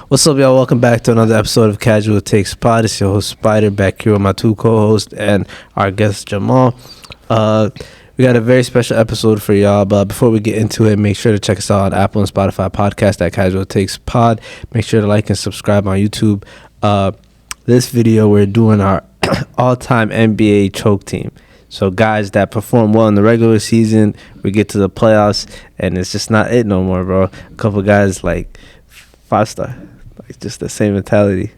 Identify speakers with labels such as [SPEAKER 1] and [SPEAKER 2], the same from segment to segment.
[SPEAKER 1] What's up, y'all? Welcome back to another episode of Casual Takes Pod. It's your host, Spider, back here with my two co-hosts and our guest, Jamal. We got a very special episode for y'all, but before we get into it, make sure to check us out on Apple and Spotify podcast at Casual Takes Pod. Make sure to like and subscribe on YouTube. This video, we're doing our all-time NBA choke team. So guys that perform well in the regular season, we get to the playoffs, and it's just not it no more, bro. A couple guys like 5-star, like just the same mentality.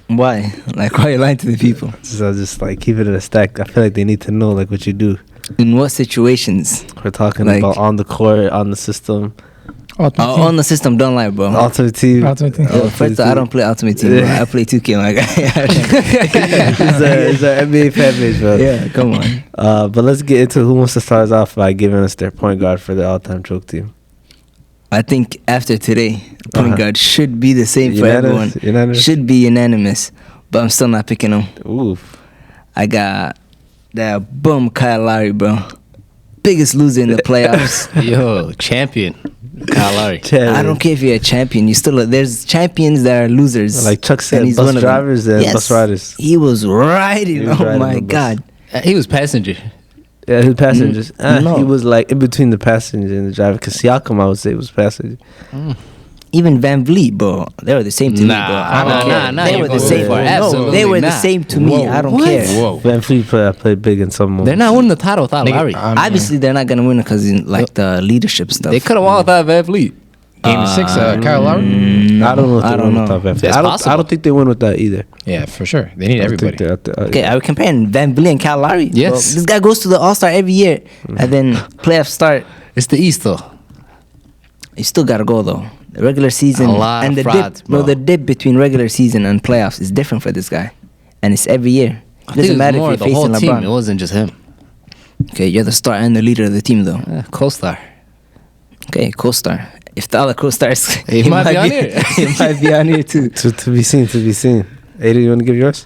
[SPEAKER 2] Why? Like, why are you lying to the people?
[SPEAKER 1] So just like keep it in a stack. I feel like they need to know like what you do.
[SPEAKER 2] In what situations?
[SPEAKER 1] We're talking
[SPEAKER 2] Like-
[SPEAKER 1] about on the court, on the system,
[SPEAKER 2] On the system, don't lie, bro.
[SPEAKER 1] ultimate team.
[SPEAKER 3] Ultimate Team.
[SPEAKER 2] Yo, first, I don't play Ultimate Team, bro. I play 2K, my guy.
[SPEAKER 1] It's our NBA fan base, bro.
[SPEAKER 2] Yeah, come on.
[SPEAKER 1] But let's get into who wants to start us off by giving us their point guard for the all-time choke team.
[SPEAKER 2] I think after today, point guard should be the same for everyone.
[SPEAKER 1] Unanimous?
[SPEAKER 2] Should be unanimous, but I'm still not picking him.
[SPEAKER 1] Oof.
[SPEAKER 2] I got that bum Kyle Lowry, bro. Biggest loser in the playoffs.
[SPEAKER 4] Yo, champion. Kyle Lowry.
[SPEAKER 2] I don't care if you're a champion. There's champions that are losers.
[SPEAKER 1] Like Chuck said,
[SPEAKER 2] and he's
[SPEAKER 1] bus
[SPEAKER 2] one of them.
[SPEAKER 1] drivers and
[SPEAKER 2] Yes.
[SPEAKER 1] bus riders.
[SPEAKER 2] He was riding.
[SPEAKER 1] He was
[SPEAKER 2] Oh
[SPEAKER 1] riding
[SPEAKER 2] my
[SPEAKER 1] the bus.
[SPEAKER 2] God.
[SPEAKER 4] He was passenger.
[SPEAKER 1] Yeah, his passengers.
[SPEAKER 2] No.
[SPEAKER 1] He was like in between the passenger and the driver. Because Siakam, I would say, was passenger.
[SPEAKER 2] Even Van Vliet, bro. They were the same to me, bro. I don't care.
[SPEAKER 4] nah,
[SPEAKER 2] They
[SPEAKER 4] you
[SPEAKER 2] were the
[SPEAKER 4] go
[SPEAKER 2] same.
[SPEAKER 4] far.
[SPEAKER 2] No,
[SPEAKER 4] Absolutely
[SPEAKER 2] they were the
[SPEAKER 4] not.
[SPEAKER 2] same to me. I don't
[SPEAKER 4] What?
[SPEAKER 2] care.
[SPEAKER 4] Whoa.
[SPEAKER 1] Van Fleet played big in some moments.
[SPEAKER 4] They're not winning the title without Lowry.
[SPEAKER 2] Obviously, they're not gonna win it because like the leadership stuff.
[SPEAKER 4] They could have won without Van Fleet.
[SPEAKER 3] Game 6, Kyle Lowry?
[SPEAKER 1] I don't know if they
[SPEAKER 2] I don't
[SPEAKER 1] win
[SPEAKER 2] know.
[SPEAKER 1] without Van Fleet.
[SPEAKER 4] It's
[SPEAKER 1] I
[SPEAKER 4] possible.
[SPEAKER 1] don't think they win with that either.
[SPEAKER 3] Yeah, for sure. They need
[SPEAKER 1] I don't think
[SPEAKER 3] everybody.
[SPEAKER 1] they're-
[SPEAKER 2] Okay, are we comparing Van Vliet and Kyle Lowry?
[SPEAKER 4] Yes.
[SPEAKER 2] Bro, this guy goes to the All-Star every year, and then playoffs start.
[SPEAKER 4] It's the East, though.
[SPEAKER 2] You still gotta go though. The regular season
[SPEAKER 4] A lot
[SPEAKER 2] and
[SPEAKER 4] of
[SPEAKER 2] the
[SPEAKER 4] frauds,
[SPEAKER 2] dip, bro.
[SPEAKER 4] bro.
[SPEAKER 2] The dip between regular season and playoffs is different for this guy, and it's every year.
[SPEAKER 4] I
[SPEAKER 2] It
[SPEAKER 4] think it
[SPEAKER 2] doesn't
[SPEAKER 4] was
[SPEAKER 2] matter
[SPEAKER 4] more
[SPEAKER 2] if
[SPEAKER 4] the
[SPEAKER 2] you're
[SPEAKER 4] whole
[SPEAKER 2] facing
[SPEAKER 4] team.
[SPEAKER 2] LeBron.
[SPEAKER 4] It wasn't just him.
[SPEAKER 2] Okay, you're the star and the leader of the team though.
[SPEAKER 4] Co-star.
[SPEAKER 2] Okay, co-star. If the other co-stars,
[SPEAKER 4] He might be on here.
[SPEAKER 2] He might be on here too.
[SPEAKER 1] To be seen, to be seen. Aiden, you want to give yours?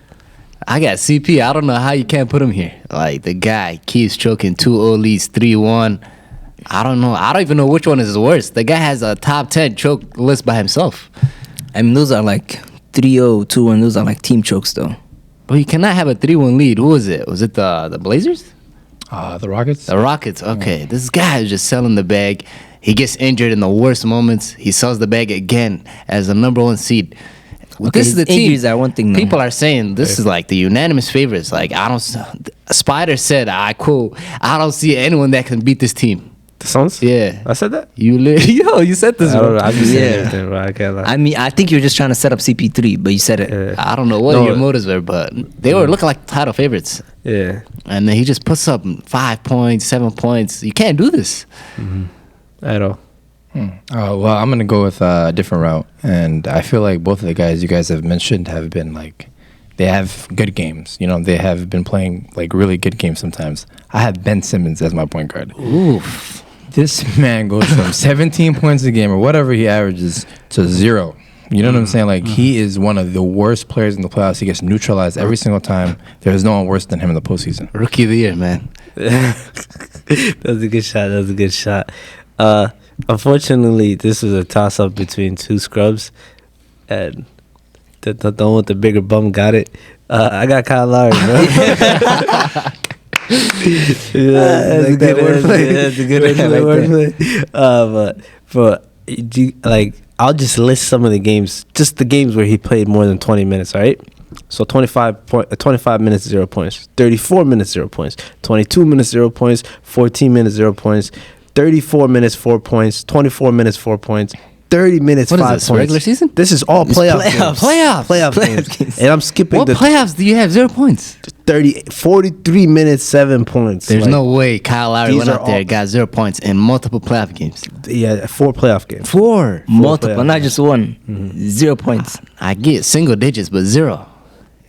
[SPEAKER 4] I got CP. I don't know how you can't put him here. Like, the guy keeps choking 2-0 leads, 3-1. I don't know. I don't even know which one is worse. The guy has a top 10 choke list by himself.
[SPEAKER 2] I mean, those are like 3-0, 2-1. Those are like team chokes though.
[SPEAKER 4] But you cannot have a 3-1 lead. Who was it? Was it the Blazers?
[SPEAKER 3] The Rockets?
[SPEAKER 4] The Rockets. Okay. This guy is just selling the bag. He gets injured in the worst moments. He sells the bag again as the number one seed.
[SPEAKER 2] Okay,
[SPEAKER 4] This is the team.
[SPEAKER 2] injuries are one thing though.
[SPEAKER 4] People are saying this is like the unanimous favorites. Like, Spider said, I quote, I don't see anyone that can beat this team.
[SPEAKER 1] The Suns?
[SPEAKER 4] Yeah.
[SPEAKER 1] I said that?
[SPEAKER 4] Yo, you said this,
[SPEAKER 1] I don't
[SPEAKER 4] bro.
[SPEAKER 1] know. I'm just saying
[SPEAKER 2] Yeah.
[SPEAKER 1] everything, bro. I can't lie.
[SPEAKER 2] I mean, I think you're just trying to set up CP3, but you said it.
[SPEAKER 4] I don't know what
[SPEAKER 1] No.
[SPEAKER 4] your motives were, but they were looking like title favorites.
[SPEAKER 1] Yeah.
[SPEAKER 4] And then he just puts up 5 points, 7 points. You can't do this.
[SPEAKER 1] At all.
[SPEAKER 3] Well, I'm going to go with a different route. And I feel like both of the guys you guys have mentioned have been like, they have good games. You know, they have been playing like really good games sometimes. I have Ben Simmons as my point guard.
[SPEAKER 4] Oof.
[SPEAKER 3] This man goes from 17 points a game or whatever he averages to 0. You know what I'm saying? Like, he is one of the worst players in the playoffs. He gets neutralized every single time. There's no one worse than him in the postseason.
[SPEAKER 4] Rookie of the year, man.
[SPEAKER 1] That was a good shot. That was a good shot. Unfortunately, this was a toss-up between two scrubs. And the one with the bigger bum got it. I got Kyle Lowry, bro.
[SPEAKER 2] That's a good wordplay. That's a good
[SPEAKER 1] wordplay. But I'll just list some of the games, just the games where he played more than 20 minutes, all right? So 25 minutes, 0 points. 34 minutes, 0 points. 22 minutes, 0 points. 14 minutes, 0 points. 34 minutes, 4 points. 24 minutes, 4 points. 30 minutes,
[SPEAKER 4] What is
[SPEAKER 1] 5
[SPEAKER 4] this,
[SPEAKER 1] points.
[SPEAKER 4] regular season?
[SPEAKER 1] This is all playoff games.
[SPEAKER 4] Playoffs.
[SPEAKER 1] Playoff games. And I'm skipping
[SPEAKER 4] What
[SPEAKER 1] the
[SPEAKER 4] playoffs do you have 0 points?
[SPEAKER 1] 43 minutes, 7 points.
[SPEAKER 4] There's
[SPEAKER 1] Like,
[SPEAKER 4] no way Kyle Lowry
[SPEAKER 1] these
[SPEAKER 4] went
[SPEAKER 1] are
[SPEAKER 4] out there
[SPEAKER 1] all-
[SPEAKER 4] and got 0 points in multiple playoff games.
[SPEAKER 1] Yeah, 4 playoff games.
[SPEAKER 4] 4.
[SPEAKER 2] Multiple,
[SPEAKER 1] playoff
[SPEAKER 2] not
[SPEAKER 1] games.
[SPEAKER 2] just one. 0 points.
[SPEAKER 4] I get single digits, but 0.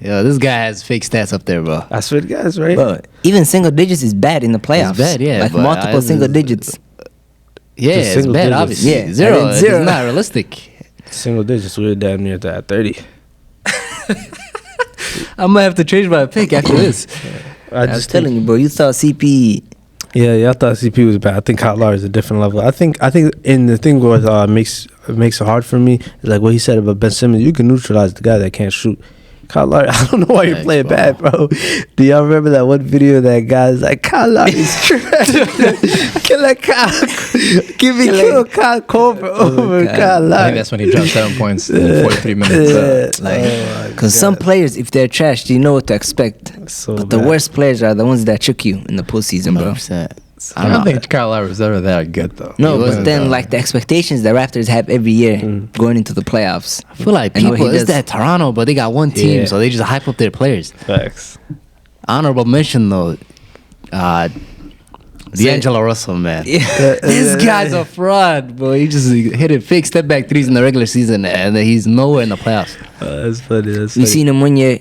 [SPEAKER 4] Yo, this guy has fake stats up there, bro.
[SPEAKER 1] I swear to guys, right?
[SPEAKER 2] But even single digits is bad in the playoffs.
[SPEAKER 4] bad, yeah,
[SPEAKER 2] Like
[SPEAKER 4] but
[SPEAKER 2] multiple
[SPEAKER 4] I-
[SPEAKER 2] single digits.
[SPEAKER 4] Yeah,
[SPEAKER 1] Just
[SPEAKER 4] it's
[SPEAKER 1] single
[SPEAKER 4] bad,
[SPEAKER 1] digits.
[SPEAKER 4] obviously.
[SPEAKER 2] Yeah,
[SPEAKER 4] 0.
[SPEAKER 2] and then 0.
[SPEAKER 4] It's not realistic.
[SPEAKER 1] Single digits, we're damn near that 30.
[SPEAKER 4] I might have to change my pick after this.
[SPEAKER 1] I
[SPEAKER 2] I was telling you, bro. You saw CP
[SPEAKER 1] Yeah, I thought CP was bad. I think Kyle Lowry is a different level. I think, and the thing what makes it hard for me is like what he said about Ben Simmons. You can neutralize the guy that can't shoot. Kyle Lowry, I don't know why you're
[SPEAKER 4] Thanks,
[SPEAKER 1] playing
[SPEAKER 4] bro.
[SPEAKER 1] bad, bro. Do y'all remember that one video of that guy's like, Kyle Lowry's trash. Kill Kyle. Give me kill Kyle Korver over
[SPEAKER 2] God.
[SPEAKER 1] Kyle
[SPEAKER 3] I think
[SPEAKER 1] Lowry.
[SPEAKER 3] that's when he dropped 7 points in 43 minutes.
[SPEAKER 2] Because some players, if they're trash, you know what to expect.
[SPEAKER 1] So
[SPEAKER 2] But the
[SPEAKER 1] bad.
[SPEAKER 2] worst players are the ones that choke you in the postseason, bro.
[SPEAKER 4] 100%.
[SPEAKER 3] I don't think Kyle Lowry was ever that good though.
[SPEAKER 2] No,
[SPEAKER 4] He
[SPEAKER 2] but
[SPEAKER 4] wasn't,
[SPEAKER 2] then
[SPEAKER 4] though.
[SPEAKER 2] like the expectations the Raptors have every year going into the playoffs.
[SPEAKER 4] I feel like
[SPEAKER 2] And what
[SPEAKER 4] people,
[SPEAKER 2] he
[SPEAKER 4] it's
[SPEAKER 2] does-
[SPEAKER 4] that Toronto, but they got one team,
[SPEAKER 1] Yeah.
[SPEAKER 4] so they just hype up their players.
[SPEAKER 1] Facts.
[SPEAKER 4] Honorable mention, though, D'Angelo Russell, man. This guy's a fraud, bro. He just hit a fake step back threes in the regular season, and then he's nowhere in the playoffs.
[SPEAKER 1] That's funny. That's
[SPEAKER 2] We
[SPEAKER 1] funny.
[SPEAKER 2] seen him 1 year.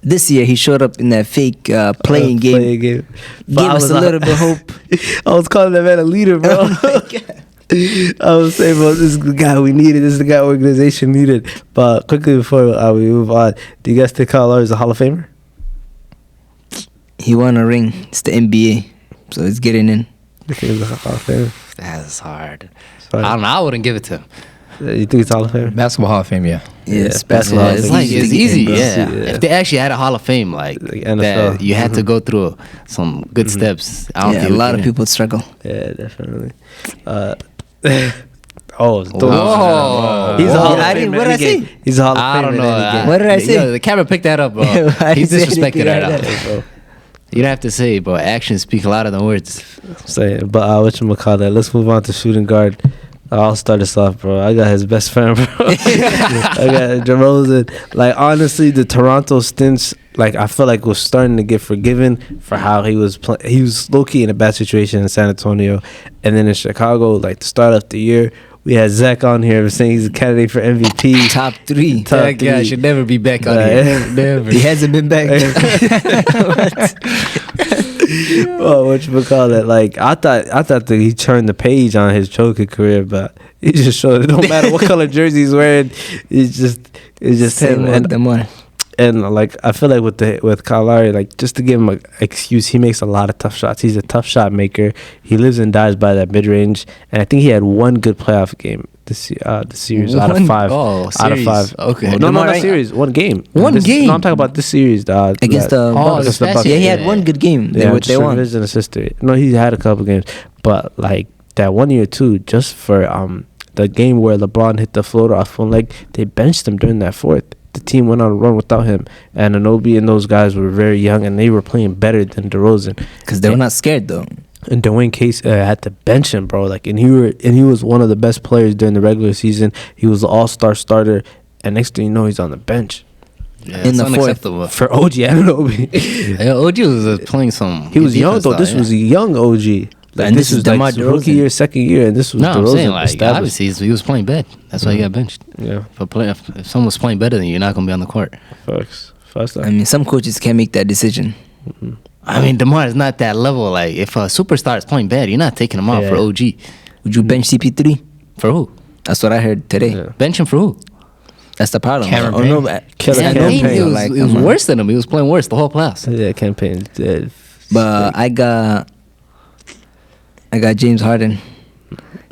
[SPEAKER 2] This year he showed up in that fake playing game.
[SPEAKER 1] Playing game. But
[SPEAKER 2] Gave
[SPEAKER 1] I
[SPEAKER 2] us
[SPEAKER 1] was
[SPEAKER 2] a little bit of hope.
[SPEAKER 1] I was calling that man a leader, bro. I was saying, bro, this is the guy we needed. This is the guy organization needed. But quickly before we move on, do you guys think Kyle Lowry is a Hall of Famer?
[SPEAKER 2] He won a ring. It's the NBA, so he's getting in.
[SPEAKER 1] You think he's a Hall of Famer?
[SPEAKER 4] That's hard.
[SPEAKER 1] Sorry.
[SPEAKER 4] I don't know. I wouldn't give it to him.
[SPEAKER 1] You think it's Hall of Fame?
[SPEAKER 3] Basketball Hall of Fame, yeah.
[SPEAKER 2] Yes,
[SPEAKER 1] basketball.
[SPEAKER 2] basketball.
[SPEAKER 4] It's
[SPEAKER 1] It's
[SPEAKER 4] like
[SPEAKER 1] easy
[SPEAKER 4] it's
[SPEAKER 1] to get
[SPEAKER 4] easy,
[SPEAKER 1] in, bro.
[SPEAKER 4] yeah.
[SPEAKER 1] Yeah.
[SPEAKER 4] If they actually had a Hall of Fame, like
[SPEAKER 1] Like
[SPEAKER 4] that,
[SPEAKER 1] NFL.
[SPEAKER 4] you had to go through some good steps. I don't
[SPEAKER 2] Yeah, a
[SPEAKER 4] think we
[SPEAKER 2] lot
[SPEAKER 4] can.
[SPEAKER 2] of people struggle.
[SPEAKER 1] Yeah, definitely. Whoa.
[SPEAKER 4] Whoa.
[SPEAKER 1] He's a Hall of
[SPEAKER 2] I
[SPEAKER 1] Fame.
[SPEAKER 2] didn't-
[SPEAKER 1] in
[SPEAKER 2] what did
[SPEAKER 1] any
[SPEAKER 2] I say?
[SPEAKER 1] game. He's a Hall of
[SPEAKER 4] I
[SPEAKER 1] Fame.
[SPEAKER 4] don't
[SPEAKER 1] in
[SPEAKER 4] know.
[SPEAKER 1] any game.
[SPEAKER 2] What did I say?
[SPEAKER 4] Yo, the camera picked that up, bro.
[SPEAKER 2] I
[SPEAKER 4] He's
[SPEAKER 2] said
[SPEAKER 4] disrespected
[SPEAKER 2] anything
[SPEAKER 4] right
[SPEAKER 2] like
[SPEAKER 4] now.
[SPEAKER 2] that.
[SPEAKER 1] Bro.
[SPEAKER 4] You don't have to say, but actions speak louder than words.
[SPEAKER 1] Saying, but whatchamacallit, let's move on to shooting guard. I'll start us off, bro. I got his best friend, bro. I got DeRozan. Like, honestly, the Toronto stints, like, I feel like was starting to get forgiven for how he was playing. He was low-key in a bad situation in San Antonio. And then in Chicago, like, to start off the year, we had Zach on here saying he's a candidate for MVP.
[SPEAKER 2] Top 3.
[SPEAKER 1] Top
[SPEAKER 4] That guy
[SPEAKER 1] three.
[SPEAKER 4] should never be back on
[SPEAKER 1] Right.
[SPEAKER 4] here. Never.
[SPEAKER 2] He hasn't been back.
[SPEAKER 1] Oh, whatchamacallit? Like, I thought that he turned the page on his choking career, but he just showed it don't matter what color jersey he's wearing. It's just him.
[SPEAKER 2] Same the more.
[SPEAKER 1] And like I feel like with Kyle Lowry, like just to give him an excuse, he makes a lot of tough shots. He's a tough shot maker. He lives and dies by that mid range. And I think he had one good playoff game this series out of
[SPEAKER 2] One?
[SPEAKER 1] 5.
[SPEAKER 4] Oh,
[SPEAKER 1] out of
[SPEAKER 4] series.
[SPEAKER 1] 5.
[SPEAKER 4] Okay.
[SPEAKER 1] Well, no,
[SPEAKER 2] DeMar,
[SPEAKER 1] not
[SPEAKER 2] right?
[SPEAKER 1] series. One game.
[SPEAKER 2] One game?
[SPEAKER 1] No, I'm talking about this series.
[SPEAKER 2] Against the Bucks.
[SPEAKER 1] against the
[SPEAKER 4] this
[SPEAKER 1] Bucks.
[SPEAKER 4] past
[SPEAKER 2] Yeah, he
[SPEAKER 4] year.
[SPEAKER 2] had one good game.
[SPEAKER 1] Yeah,
[SPEAKER 2] They
[SPEAKER 1] just
[SPEAKER 2] won.
[SPEAKER 1] revision his history. No, he had a couple games, but like that 1 year too, just for the game where LeBron hit the floater off one leg, they benched him during that fourth. The team went on a run without him, and Anunoby and those guys were very young, and they were playing better than DeRozan.
[SPEAKER 2] Because they were not scared, though.
[SPEAKER 1] And Dwayne Case had to bench him, bro. Like, and he was one of the best players during the regular season. He was the all-star starter, and next thing you know, he's on the bench
[SPEAKER 4] Yeah,
[SPEAKER 2] In
[SPEAKER 4] it's
[SPEAKER 2] the fourth.
[SPEAKER 4] unacceptable.
[SPEAKER 1] for OG Anunoby.
[SPEAKER 4] Yeah, OG was playing some.
[SPEAKER 1] He was
[SPEAKER 4] good
[SPEAKER 1] young
[SPEAKER 4] defense
[SPEAKER 1] though.
[SPEAKER 4] style,
[SPEAKER 1] This
[SPEAKER 4] yeah.
[SPEAKER 1] was a young OG. Like,
[SPEAKER 2] And
[SPEAKER 1] this
[SPEAKER 2] this is
[SPEAKER 1] was like
[SPEAKER 2] DeMar
[SPEAKER 1] his rookie
[SPEAKER 2] DeRozan.
[SPEAKER 1] year, second year, and this was
[SPEAKER 4] No, I'm
[SPEAKER 1] DeRozan
[SPEAKER 4] saying like
[SPEAKER 1] established.
[SPEAKER 4] obviously he was playing bad. That's why he got benched.
[SPEAKER 1] Yeah,
[SPEAKER 4] If someone's playing better than you, you're not gonna be on the court.
[SPEAKER 1] facts.
[SPEAKER 2] I mean, some coaches can't make that decision.
[SPEAKER 4] I mean, DeMar is not that level. Like if a superstar is playing bad, you're not taking him out
[SPEAKER 1] Yeah.
[SPEAKER 4] for OG.
[SPEAKER 2] Would you bench CP3?
[SPEAKER 4] For who?
[SPEAKER 2] That's what I heard today.
[SPEAKER 1] Yeah.
[SPEAKER 4] Bench him for who?
[SPEAKER 2] That's the problem.
[SPEAKER 3] Cameron
[SPEAKER 2] Oh,
[SPEAKER 3] Payne?
[SPEAKER 2] no, but
[SPEAKER 1] Killer
[SPEAKER 2] yeah,
[SPEAKER 1] Cameron
[SPEAKER 2] no,
[SPEAKER 1] Payne.
[SPEAKER 4] It was,
[SPEAKER 2] like,
[SPEAKER 4] it was
[SPEAKER 2] come on.
[SPEAKER 4] worse than him. He was playing worse the whole playoffs.
[SPEAKER 1] Yeah, campaign dead.
[SPEAKER 2] But I got James Harden.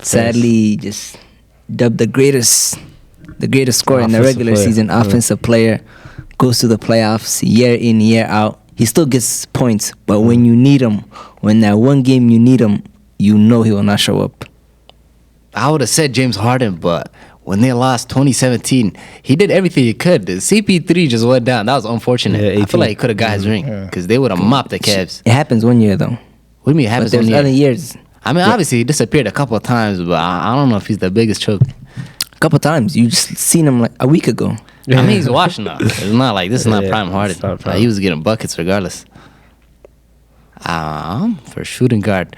[SPEAKER 2] Sadly, just dubbed the greatest scorer in the
[SPEAKER 1] Offensive
[SPEAKER 2] regular
[SPEAKER 1] player.
[SPEAKER 2] season,
[SPEAKER 1] Yeah.
[SPEAKER 2] offensive player. Goes to the playoffs year in, year out. He still gets points, but when you need him, when that one game you need him, you know he will not show up.
[SPEAKER 4] I would have said James Harden, but when they lost 2017, he did everything he could. The CP3 just went down. That was unfortunate.
[SPEAKER 1] Yeah,
[SPEAKER 4] I
[SPEAKER 1] 18.
[SPEAKER 4] feel like he could have got his ring
[SPEAKER 3] Yeah.
[SPEAKER 4] because they would have mopped the Cavs.
[SPEAKER 2] It happens one year though.
[SPEAKER 4] What do you mean it
[SPEAKER 2] But
[SPEAKER 4] happens
[SPEAKER 2] there's
[SPEAKER 4] one
[SPEAKER 2] other
[SPEAKER 4] year?
[SPEAKER 2] years.
[SPEAKER 4] I mean, obviously he disappeared a couple of times, but I don't know if he's the biggest choke.
[SPEAKER 2] A couple times. You just seen him like a week ago.
[SPEAKER 4] I mean, he's washing up. It's not like this is not
[SPEAKER 1] Yeah,
[SPEAKER 4] prime Harden.
[SPEAKER 1] it's not prime.
[SPEAKER 4] Like, he was getting buckets regardless. For shooting guard,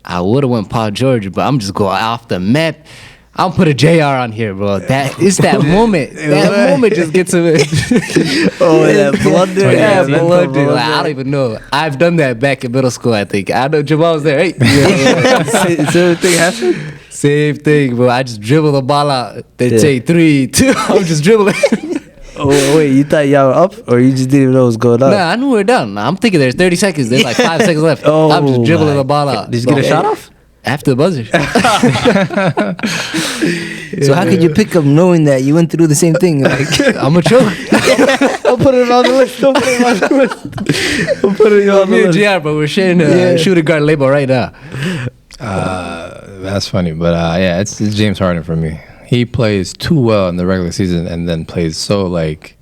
[SPEAKER 4] I would have went Paul George, but I'm just going off the map. I'll put a JR on here, bro. It's that moment. That moment just gets him.
[SPEAKER 1] Oh, that blunder.
[SPEAKER 4] Yeah,
[SPEAKER 1] Yeah,
[SPEAKER 4] blunder. Like, I don't even know. I've done that back in middle school, I think. I know Jamal was there. Hey.
[SPEAKER 1] Same thing happened.
[SPEAKER 4] Same thing, bro. I just dribble the ball out. They
[SPEAKER 1] Yeah.
[SPEAKER 4] take 3, 2. I'm just dribbling.
[SPEAKER 1] Oh, wait, you thought y'all were up, or you just didn't even know what was going on?
[SPEAKER 4] Nah, I knew we were done. I'm thinking there's 30 seconds. There's like 5 seconds left.
[SPEAKER 1] Oh,
[SPEAKER 4] I'm just dribbling
[SPEAKER 1] my
[SPEAKER 4] the ball out.
[SPEAKER 1] Did you get a shot off?
[SPEAKER 4] After the buzzer.
[SPEAKER 2] So how could you pick up knowing that you went through the same thing? Like,
[SPEAKER 4] I'm a choke.
[SPEAKER 1] I'll put it on the list. Don't put it on the list. I'll put it on
[SPEAKER 4] Me
[SPEAKER 1] the
[SPEAKER 4] and
[SPEAKER 1] list.
[SPEAKER 4] GR, but we're sharing a shooting guard label right now.
[SPEAKER 3] That's funny, but yeah, it's James Harden for me. He plays too well in the regular season, and then plays so like,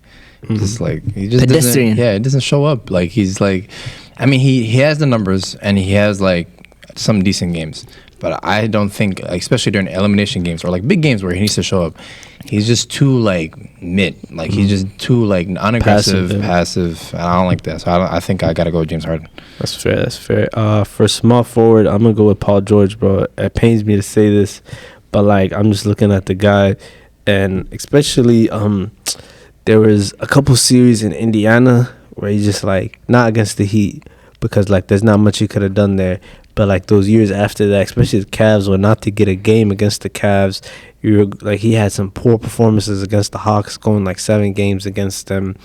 [SPEAKER 3] just like he just
[SPEAKER 2] Pedestrian.
[SPEAKER 3] doesn't. Yeah, it doesn't show up. Like he's like, I mean, he has the numbers and he has like some decent games, but I don't think, like, especially during elimination games or like big games where he needs to show up, he's just too like mid. Like he's just too like unaggressive, passive. And I don't like that. So I think I gotta go with James Harden.
[SPEAKER 1] That's fair. That's fair. For small forward, I'm gonna go with Paul George, bro. It pains me to say this, but like I'm just looking at the guy, and especially there was a couple series in Indiana where he just like, not against the Heat, because like there's not much he could have done there, but like those years after that, especially the Cavs, were not to get a game against the Cavs. You were like, he had some poor performances against the Hawks, going like 7 games against them.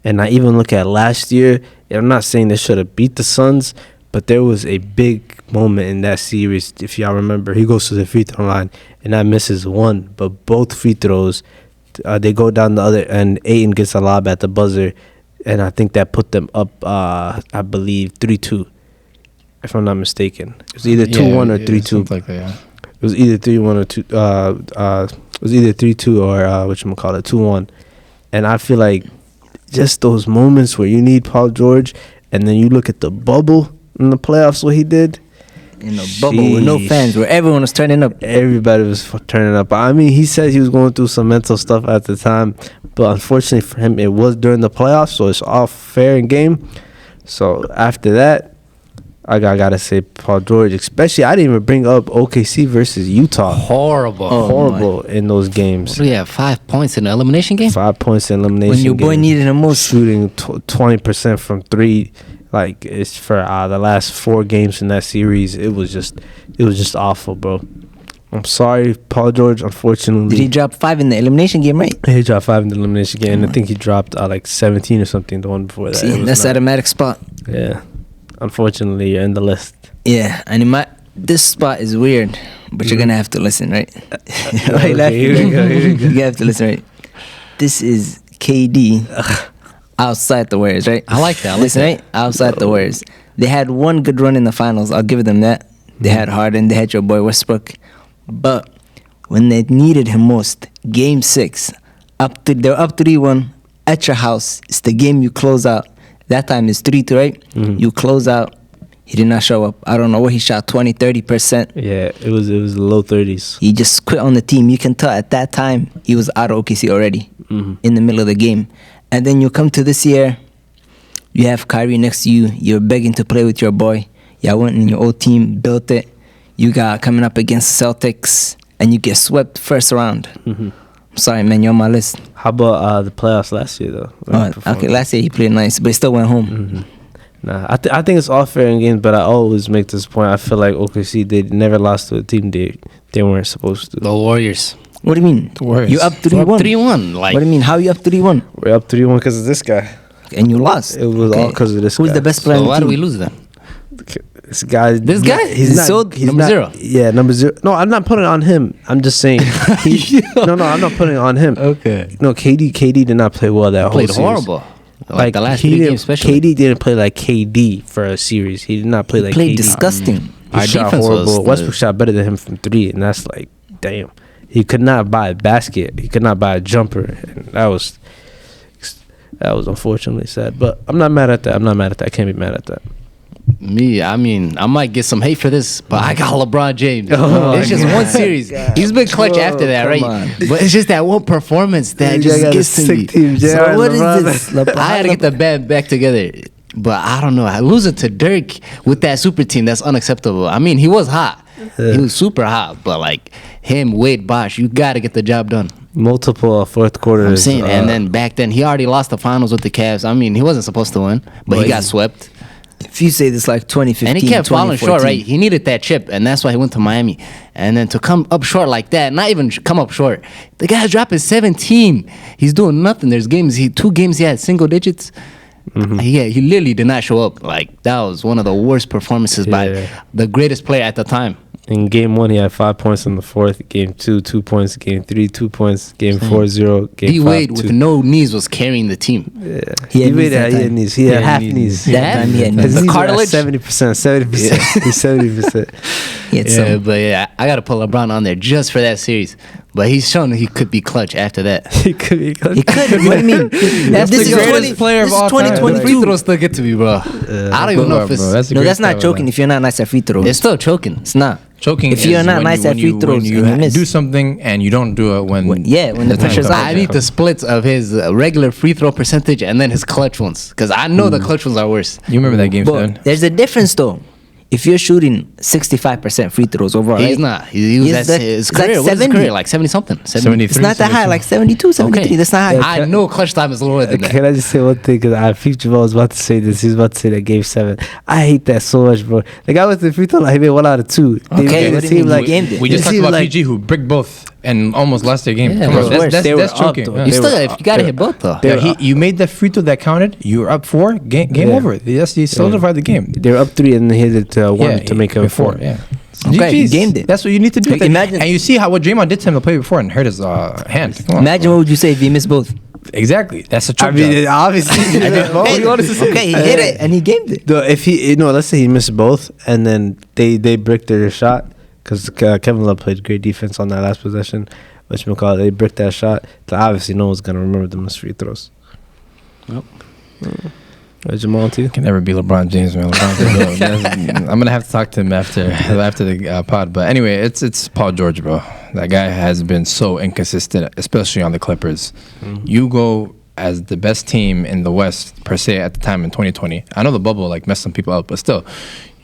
[SPEAKER 1] And I even look at last year, and I'm not saying they should have beat the Suns, but there was a big moment in that series. If y'all remember, he goes to the free throw line and I misses one, but both free throws, they go down the other end. Ayton gets a lob at the buzzer, and I think that put them up, I believe, 3-2, if I'm not mistaken. It was either 2-1 or 3-2.
[SPEAKER 3] Something like that, yeah.
[SPEAKER 1] It was either 3-1 or 2. It was either 3-2 or whatchamacallit, 2-1. And I feel like just those moments where you need Paul George, and then you look at the bubble in the playoffs, what he did.
[SPEAKER 2] in a bubble with no
[SPEAKER 1] Sheesh.
[SPEAKER 2] fans, where everyone was turning up.
[SPEAKER 1] Everybody was turning up. I mean, he said he was going through some mental stuff at the time, but unfortunately for him, it was during the playoffs, so it's all fair and game. So after that, I gotta say Paul George. Especially, I didn't even bring up OKC versus Utah.
[SPEAKER 4] Horrible.
[SPEAKER 1] Horrible in those games.
[SPEAKER 4] What do we have? 5 points in the elimination game?
[SPEAKER 1] 5 points in elimination.
[SPEAKER 2] When your boy
[SPEAKER 1] game.
[SPEAKER 2] needed him most.
[SPEAKER 1] Shooting 20% from three, like it's for the last 4 games in that series. It was just awful, bro. I'm sorry, Paul George. Unfortunately,
[SPEAKER 2] Did he drop 5 in the elimination game, right?
[SPEAKER 1] He dropped 5 in the elimination game, and I think he dropped like 17 or something the one before that. It
[SPEAKER 2] See,
[SPEAKER 1] was
[SPEAKER 2] that's
[SPEAKER 1] not-
[SPEAKER 2] automatic spot.
[SPEAKER 1] Yeah, unfortunately, you're in the list.
[SPEAKER 2] Yeah, and this spot is weird, but you're gonna have to listen, right? Right,
[SPEAKER 1] Okay, here we go.
[SPEAKER 2] You have to listen, right? This is KD outside the Warriors, right?
[SPEAKER 4] I like that. I like
[SPEAKER 2] Listen,
[SPEAKER 4] that.
[SPEAKER 2] right? Outside the Warriors, they had one good run in the finals. I'll give them that. They had Harden. They had your boy Westbrook, but when they needed him most, Game 6, they're up 3-1 at your house. It's the game you close out. That time is 3-2, right?
[SPEAKER 1] Mhm.
[SPEAKER 2] You close out. He did not show up. I don't know what he shot, 20, 30%.
[SPEAKER 1] Yeah, it was low 30s.
[SPEAKER 2] He just quit on the team. You can tell at that time he was out of OKC already in the middle of the game. And then you come to this year, you have Kyrie next to you. You're begging to play with your boy. Y'all went in your old team, built it. You got coming up against Celtics, and you get swept first round. I'm sorry, man. You're on my list.
[SPEAKER 1] How about the playoffs last year, though?
[SPEAKER 2] Okay, last year he played nice, but he still went home.
[SPEAKER 1] Nah, I think it's all fair in games, but I always make this point. I feel like OKC, they never lost to a team they weren't supposed to.
[SPEAKER 4] The Warriors.
[SPEAKER 2] What do you mean?
[SPEAKER 3] The Warriors.
[SPEAKER 2] You up 3-1.
[SPEAKER 4] We're up 3-1. Like,
[SPEAKER 2] What do you mean? How you up 3-1?
[SPEAKER 1] We're up 3-1 because of this guy.
[SPEAKER 2] And you lost.
[SPEAKER 1] It was all because of this
[SPEAKER 2] Who's
[SPEAKER 1] guy.
[SPEAKER 2] the best player
[SPEAKER 4] so
[SPEAKER 2] on the
[SPEAKER 4] why
[SPEAKER 2] team?
[SPEAKER 4] do we lose then?
[SPEAKER 1] This guy.
[SPEAKER 4] This guy?
[SPEAKER 1] He's not.
[SPEAKER 2] So,
[SPEAKER 1] He's
[SPEAKER 4] number
[SPEAKER 1] not,
[SPEAKER 4] 0.
[SPEAKER 1] Yeah, number 0. No, I'm not putting it on him. I'm just saying. No, I'm not putting it on him.
[SPEAKER 4] Okay.
[SPEAKER 1] No, KD did not play well that whole
[SPEAKER 4] Played
[SPEAKER 1] series.
[SPEAKER 4] horrible. Like the last
[SPEAKER 1] he
[SPEAKER 4] 3
[SPEAKER 1] didn't-
[SPEAKER 4] games, especially.
[SPEAKER 1] KD didn't play like KD for a series. He did not play like
[SPEAKER 2] Played
[SPEAKER 1] KD.
[SPEAKER 2] disgusting.
[SPEAKER 1] He
[SPEAKER 4] Our
[SPEAKER 1] shot
[SPEAKER 4] defense was
[SPEAKER 1] horrible.
[SPEAKER 4] the-
[SPEAKER 1] Westbrook shot better than him from 3, and that's like, damn. He could not buy a basket. He could not buy a jumper, and that was unfortunately sad. But I'm not mad at that. I can't be mad at that.
[SPEAKER 4] I mean, I might get some hate for this, but I got LeBron James.
[SPEAKER 1] Oh
[SPEAKER 4] it's just
[SPEAKER 1] my
[SPEAKER 4] one series.
[SPEAKER 2] God.
[SPEAKER 4] He's been clutch
[SPEAKER 2] Whoa,
[SPEAKER 4] after that,
[SPEAKER 2] come
[SPEAKER 4] right?
[SPEAKER 2] on.
[SPEAKER 4] But it's just that one performance that
[SPEAKER 1] You
[SPEAKER 4] just
[SPEAKER 1] got a
[SPEAKER 4] gets to
[SPEAKER 1] sick
[SPEAKER 4] me.
[SPEAKER 1] team, JR,
[SPEAKER 2] So what is
[SPEAKER 1] LeBron.
[SPEAKER 2] this? LeBron,
[SPEAKER 4] I had to get the band back together. But I don't know. Losing to Dirk with that super team, that's unacceptable. I mean, he was hot.
[SPEAKER 1] Yeah.
[SPEAKER 4] He was super hot. But like him, Wade, Bosh, you got to get the job done.
[SPEAKER 1] Multiple fourth quarters.
[SPEAKER 4] I'm saying. And then back then, he already lost the finals with the Cavs. I mean, he wasn't supposed to win, but he got swept.
[SPEAKER 2] If you say this like 2015,
[SPEAKER 4] And he kept falling short,
[SPEAKER 2] 2014.
[SPEAKER 4] right? He needed that chip, and that's why he went to Miami. And then to come up short like that, not even come up short. The guy's dropping 17. He's doing nothing. There's games, 2 games he had single digits. Yeah, he literally did not show up. Like, that was one of the worst performances by the greatest player at the time.
[SPEAKER 1] In game 1, he had 5 points in the fourth. Game 2, 2 points. Game 3, 2 points. Game 4, 0. Game 5,
[SPEAKER 4] D-Wade
[SPEAKER 1] 2.
[SPEAKER 4] with no knees was carrying the team.
[SPEAKER 1] Yeah.
[SPEAKER 2] He had
[SPEAKER 1] D-Wade
[SPEAKER 2] knees that
[SPEAKER 1] he had
[SPEAKER 2] time.
[SPEAKER 1] knees. He had half knees.
[SPEAKER 2] That time he had
[SPEAKER 1] His
[SPEAKER 2] knees.
[SPEAKER 1] knees were at
[SPEAKER 4] Cartilage?
[SPEAKER 1] 70%. 70%. He's 70%.
[SPEAKER 2] He had
[SPEAKER 4] Yeah,
[SPEAKER 2] some.
[SPEAKER 4] but yeah, I got to put LeBron on there just for that series. But he's shown he could be clutch after that.
[SPEAKER 1] He could be good.
[SPEAKER 2] He could. What do you mean?
[SPEAKER 3] That's
[SPEAKER 2] This
[SPEAKER 3] the
[SPEAKER 2] is
[SPEAKER 3] greatest player of
[SPEAKER 2] this is
[SPEAKER 3] all time.
[SPEAKER 4] The
[SPEAKER 2] 2022.
[SPEAKER 4] free throws still get to me, bro. I don't even know if it's...
[SPEAKER 2] No, that's not choking if you're not nice at free throws.
[SPEAKER 4] It's still choking.
[SPEAKER 2] It's not.
[SPEAKER 3] Choking
[SPEAKER 2] If you're
[SPEAKER 3] is
[SPEAKER 2] not
[SPEAKER 3] when
[SPEAKER 2] nice
[SPEAKER 3] you,
[SPEAKER 2] at
[SPEAKER 3] when you,
[SPEAKER 2] free throws
[SPEAKER 3] when you
[SPEAKER 2] and you miss.
[SPEAKER 3] do something and you don't do it when
[SPEAKER 2] when the
[SPEAKER 3] time
[SPEAKER 2] pressure's
[SPEAKER 3] comes.
[SPEAKER 2] on.
[SPEAKER 4] I need the splits of his regular free throw percentage and then his clutch ones. Because I know the clutch ones are worse.
[SPEAKER 3] You remember that game, Stan?
[SPEAKER 2] But there's a difference though. If you're shooting 65% free throws overall,
[SPEAKER 4] He's
[SPEAKER 2] right?
[SPEAKER 4] not. He was
[SPEAKER 2] He's
[SPEAKER 4] at
[SPEAKER 2] like-
[SPEAKER 4] his
[SPEAKER 2] it's like
[SPEAKER 4] career. What's his
[SPEAKER 2] 70.
[SPEAKER 4] career? Like 70 something.
[SPEAKER 3] 73.
[SPEAKER 2] It's not that high, like 72, 73.
[SPEAKER 4] Okay.
[SPEAKER 2] That's not high.
[SPEAKER 4] I know clutch time is lower than that.
[SPEAKER 1] Can I just say one thing? Because I Future was about to say this. He's about to say that game 7. I hate that so much, bro. The guy with the free throw line, he made 1 out of 2. They
[SPEAKER 2] Okay,
[SPEAKER 1] made
[SPEAKER 2] what
[SPEAKER 1] it
[SPEAKER 2] do you
[SPEAKER 1] seem
[SPEAKER 2] mean?
[SPEAKER 1] like
[SPEAKER 2] You gamed it.
[SPEAKER 3] We just
[SPEAKER 1] it
[SPEAKER 3] talked
[SPEAKER 1] seemed
[SPEAKER 3] about
[SPEAKER 1] like-
[SPEAKER 3] PG who bricked both and almost lost their game.
[SPEAKER 4] Yeah,
[SPEAKER 3] Come
[SPEAKER 4] it
[SPEAKER 3] on,
[SPEAKER 4] was
[SPEAKER 3] that's,
[SPEAKER 2] worse.
[SPEAKER 3] that's,
[SPEAKER 1] They were
[SPEAKER 3] that's
[SPEAKER 1] up,
[SPEAKER 3] choking.
[SPEAKER 1] though.
[SPEAKER 3] Yeah.
[SPEAKER 4] You
[SPEAKER 1] They
[SPEAKER 4] still,
[SPEAKER 1] were
[SPEAKER 4] if you got to hit both, though.
[SPEAKER 3] Yeah, you made that free throw that counted. You were up 4. Game
[SPEAKER 1] Yeah.
[SPEAKER 3] over. Yes, he solidified the game.
[SPEAKER 1] They were up 3 and they hit it to 1 to make it 4.
[SPEAKER 3] Yeah.
[SPEAKER 2] Okay, he
[SPEAKER 3] GGs.
[SPEAKER 2] gamed it.
[SPEAKER 3] That's what you need to do.
[SPEAKER 2] Like, imagine-
[SPEAKER 3] and you see how what Draymond did to him the play before and hurt his hand. Come on.
[SPEAKER 2] Imagine what would you say if he missed both?
[SPEAKER 3] Exactly. That's a choke
[SPEAKER 1] I mean,
[SPEAKER 3] job.
[SPEAKER 1] obviously, what do you want us to say?
[SPEAKER 2] Okay, he hit it and he gamed it.
[SPEAKER 1] Though if he, let's say he missed both, and then they bricked their shot because Kevin Love played great defense on that last possession. Whatchamacallit, they bricked that shot. So obviously, no one's gonna remember the missed free throws.
[SPEAKER 4] Nope.
[SPEAKER 1] Jamal, too.
[SPEAKER 3] Can never be LeBron James, man. I'm gonna have to talk to him after the pod. But anyway, it's Paul George, bro. That guy has been so inconsistent, especially on the Clippers. You go as the best team in the West per se at the time in 2020. I know the bubble like messed some people up, but still,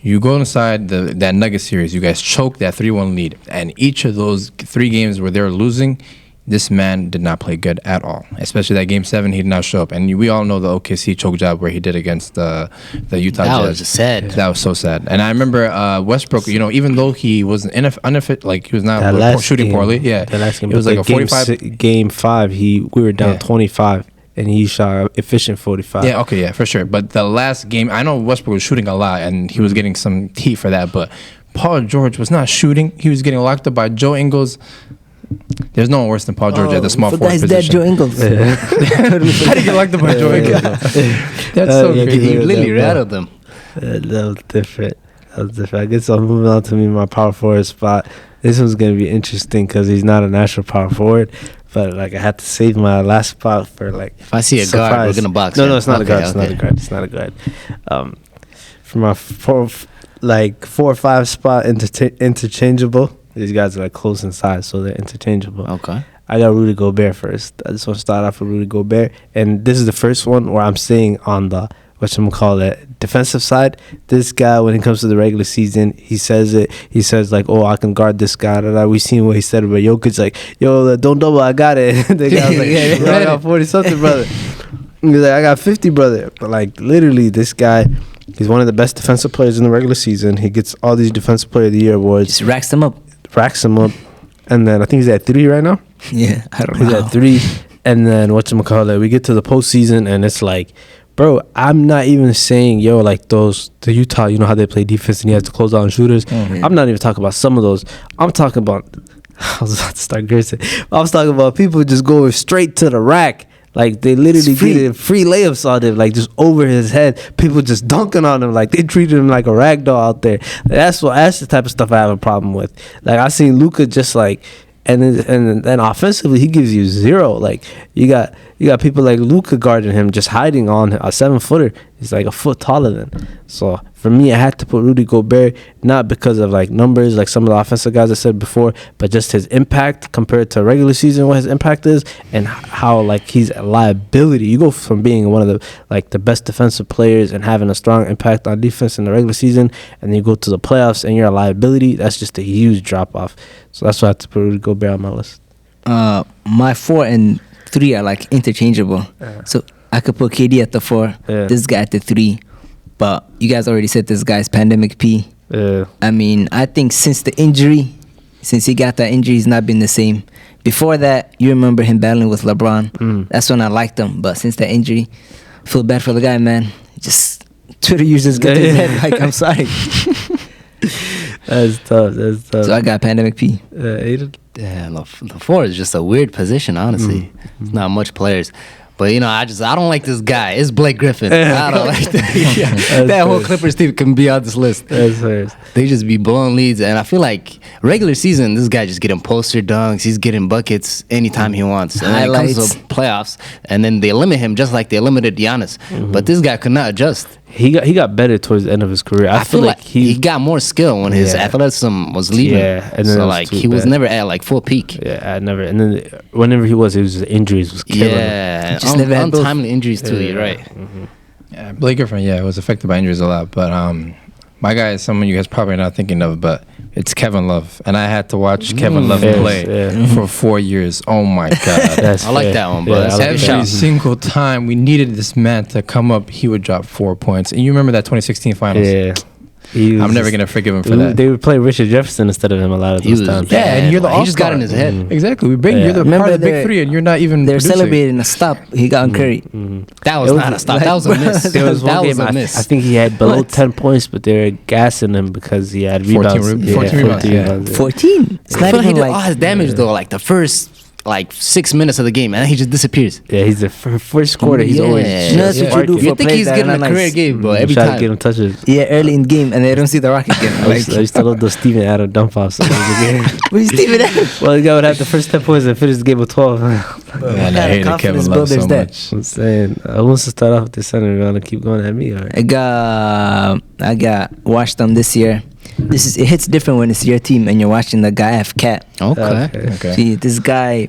[SPEAKER 3] you go inside that Nuggets series. You guys choke that 3-1 lead, and each of those 3 games where they were losing, this man did not play good at all. Especially that game 7, he did not show up. And we all know the OKC choke job where he did against the Utah
[SPEAKER 4] That
[SPEAKER 3] Jazz.
[SPEAKER 4] was sad.
[SPEAKER 3] That was so sad. And I remember Westbrook, even though he was unfit, like he was not
[SPEAKER 1] That last
[SPEAKER 3] shooting
[SPEAKER 1] game,
[SPEAKER 3] poorly. Yeah,
[SPEAKER 1] that last game,
[SPEAKER 3] it was
[SPEAKER 1] but
[SPEAKER 3] like a
[SPEAKER 1] game
[SPEAKER 3] 45.
[SPEAKER 1] Game 5, we were down
[SPEAKER 3] Yeah.
[SPEAKER 1] 25, and he shot efficient 45.
[SPEAKER 3] Yeah, okay, yeah, for sure. But the last game, I know Westbrook was shooting a lot, and he was getting some heat for that. But Paul George was not shooting. He was getting locked up by Joe Ingles. There's no one worse than Paul George at the small forward
[SPEAKER 2] His
[SPEAKER 3] position.
[SPEAKER 2] dad, Joe Ingles.
[SPEAKER 3] How did you get locked up by Joe Ingles? That's so
[SPEAKER 1] yeah,
[SPEAKER 3] crazy.
[SPEAKER 4] He
[SPEAKER 1] Yeah,
[SPEAKER 4] literally
[SPEAKER 1] bro.
[SPEAKER 4] rattled them.
[SPEAKER 1] That was different. I guess I'm moving on to my power forward spot. This one's gonna be interesting because he's not a natural power forward, but like I had to save my last spot for like.
[SPEAKER 4] If I see a guard,
[SPEAKER 1] surprise.
[SPEAKER 4] we're gonna box
[SPEAKER 1] No,
[SPEAKER 4] him.
[SPEAKER 1] no, it's not a
[SPEAKER 4] Okay,
[SPEAKER 1] guard. It's not a
[SPEAKER 4] okay.
[SPEAKER 1] guard. It's not a guard. For my 4 or 5 spot interchangeable. These guys are like close in size, so they're interchangeable.
[SPEAKER 4] Okay.
[SPEAKER 1] I got Rudy Gobert first. I just want to start off with Rudy Gobert, and this is the first one where I'm saying on the defensive side. This guy, when it comes to the regular season, he says it. He says like, "Oh, I can guard this guy." We seen what he said about Jokic, like, "Yo, don't double, I got it." The guy was like, "Yo, I got 40 something, brother." He's like, "I got 50, brother." But like, literally, this guy, he's one of the best defensive players in the regular season. He gets all these Defensive Player of the Year awards,
[SPEAKER 2] Just racks them up.
[SPEAKER 1] racks him up, and then I think he's at 3 right now.
[SPEAKER 2] Yeah, I don't
[SPEAKER 1] He's
[SPEAKER 2] know.
[SPEAKER 1] at 3, and then we get to the postseason, and it's like, bro, I'm not even saying, yo, like the Utah, you know how they play defense and you have to close down shooters.
[SPEAKER 2] Yeah.
[SPEAKER 1] I'm not even talking about some of those. I'm talking about, I was about to start cursing. I was talking about people just going straight to the rack. Like they literally
[SPEAKER 2] It's free.
[SPEAKER 1] getting free layups on him, like just over his head. People just dunking on him, like they treated him like a rag doll out there. That's the type of stuff I have a problem with. Like I seen Luka just like, and then offensively he gives you 0. Like you got people like Luka guarding him, just hiding on a 7-footer. He's like a foot taller than. So for me, I had to put Rudy Gobert, not because of like numbers, like some of the offensive guys I said before, but just his impact compared to regular season, what his impact is, and how like he's a liability. You go from being one of the best defensive players and having a strong impact on defense in the regular season, and then you go to the playoffs and you're a liability. That's just a huge drop off. So that's why I had to put Rudy Gobert on my list.
[SPEAKER 2] My 4 and 3 are like interchangeable. So I could put KD at the 4,
[SPEAKER 1] Yeah.
[SPEAKER 2] this guy at the 3. But you guys already said this guy's pandemic P.
[SPEAKER 1] Yeah.
[SPEAKER 2] I mean, I think since he got that injury, he's not been the same. Before that, you remember him battling with LeBron. That's when I liked him. But since that injury, I feel bad for the guy, man. Just Twitter users get his head like, I'm sorry.
[SPEAKER 1] That's tough. That's tough.
[SPEAKER 2] So I got pandemic P.
[SPEAKER 1] Aiden?
[SPEAKER 4] Yeah, the 4 is just a weird position, honestly. It's not much players. But, you know, I don't like this guy. It's Blake Griffin. I don't like that. Yeah. That whole Clippers team can be on this list.
[SPEAKER 1] That's fair.
[SPEAKER 4] They just be blowing leads. And I feel like regular season, this guy just getting poster dunks. He's getting buckets anytime he wants. And then it comes to playoffs, and then they limit him just like they limited Giannis. But this guy could not adjust.
[SPEAKER 1] He got better towards the end of his career.
[SPEAKER 4] I feel like he got more skill when his athleticism was leaving.
[SPEAKER 1] Yeah, and then
[SPEAKER 4] so like he was never at like full peak.
[SPEAKER 1] Yeah, I never. And then whenever he was injuries was killing him.
[SPEAKER 4] Yeah,
[SPEAKER 2] just never had
[SPEAKER 4] untimely injuries too. You're right.
[SPEAKER 3] Yeah, Blake Griffin, was affected by injuries a lot. But my guy is someone you guys probably not thinking of, but it's Kevin Love. And I had to watch Kevin Love play for 4 years. Oh, my God.
[SPEAKER 4] I like that one, bro.
[SPEAKER 1] Yeah,
[SPEAKER 3] Every single time we needed this man to come up, he would drop 4 points. And you remember that 2016 finals?
[SPEAKER 1] Yeah.
[SPEAKER 3] I'm never going to forgive him for that.
[SPEAKER 1] They would play Richard Jefferson instead of him a lot of those times.
[SPEAKER 3] Yeah, and you're the
[SPEAKER 4] He just got in his head.
[SPEAKER 3] Exactly. You're the part of the big three, and you're not even
[SPEAKER 2] They're celebrating a stop he got on Curry.
[SPEAKER 4] That was not a stop. That was a miss.
[SPEAKER 1] There was one
[SPEAKER 4] That
[SPEAKER 1] game,
[SPEAKER 4] was a miss.
[SPEAKER 1] I think he had below 10 points, but they were gassing him because he had
[SPEAKER 3] 14
[SPEAKER 1] rebounds.
[SPEAKER 3] 14 rebounds, yeah.
[SPEAKER 2] 14. It's
[SPEAKER 4] I
[SPEAKER 2] not
[SPEAKER 4] feel like he
[SPEAKER 2] even
[SPEAKER 4] did
[SPEAKER 2] like
[SPEAKER 4] all his damage though, like the first 6 minutes of the game, and then he just disappears.
[SPEAKER 1] Yeah, he's the first quarter. He's always
[SPEAKER 4] Yeah.
[SPEAKER 2] You know, that's what you do
[SPEAKER 4] You
[SPEAKER 2] for
[SPEAKER 4] think
[SPEAKER 2] players
[SPEAKER 4] he's
[SPEAKER 2] that
[SPEAKER 4] getting
[SPEAKER 2] are
[SPEAKER 4] a
[SPEAKER 2] not
[SPEAKER 4] career
[SPEAKER 2] nice.
[SPEAKER 4] game, bro? Every
[SPEAKER 1] try to
[SPEAKER 4] time.
[SPEAKER 1] get him touches.
[SPEAKER 2] Yeah, early in game, and they don't see the rocket again.
[SPEAKER 1] I used to love those Steven Adams dump offs.
[SPEAKER 2] Where's Steven Adams?
[SPEAKER 1] Well, the guy would have the first 10 points and finish the game with 12.
[SPEAKER 3] Man, I hated
[SPEAKER 2] confidence
[SPEAKER 3] Kevin Love so
[SPEAKER 2] builder's that?
[SPEAKER 3] much.
[SPEAKER 1] I'm saying, I want to start off with the center. We're gonna keep going at me. All right.
[SPEAKER 2] I got watched them this year. It hits different when it's your team and you're watching the guy have cat.
[SPEAKER 3] Okay.
[SPEAKER 2] See, this guy,